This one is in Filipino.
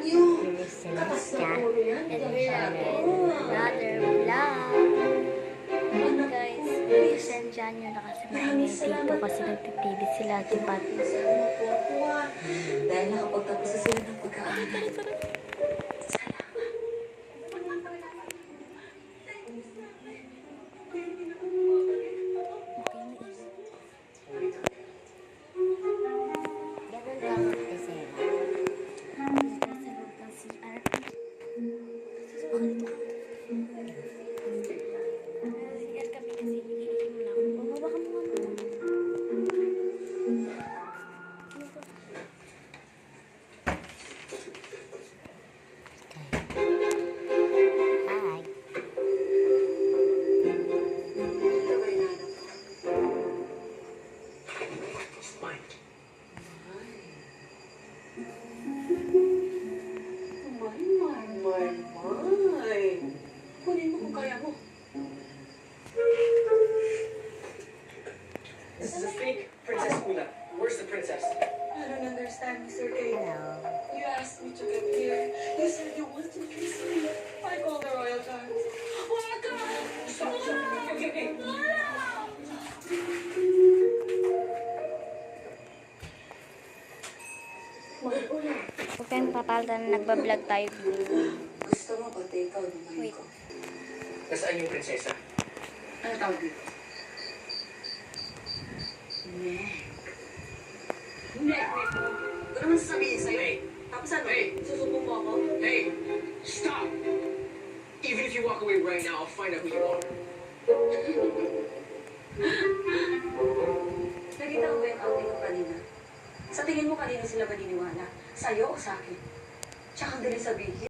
Release Celestia and channel Brother Vlog. Guys, pasensya nyo na kasi maingay dito kasi nagtitv sila, diba? Dahil nakapagtapos na sila ng pagkaaral. Ganun lang ang tesera. Nasa loob ng CR. CR kami kasi nagiinom lang. Bumaba ka mo nga muna. Hi. Kunin mo kung kaya mo. This is a fake Princess Una. Where's the princess? I don't understand, Mr. K. Hello. You asked me to come here. You said you wanted to kiss me. I called the royal guards. Oh my God! Stop, stop. Okay. Mag-una. Huwag kayong papalda na nagbablog tayo. Gusto mo pati ikaw naman Wait. ko. Nasaan yung prinsesa? Ano tawag dito? Hindi. Ito naman sasabihin sa'yo. Hey! Tapos ano? Hey! Susubong mo ako? Hey! Stop! Even if you walk away right now, I'll find out who you are. Nakita ko ba yung outing ko kanina? Sa tingin mo kanina sila maniniwala? Sa'yo o sa akin? Tsaka ang dali sabihin.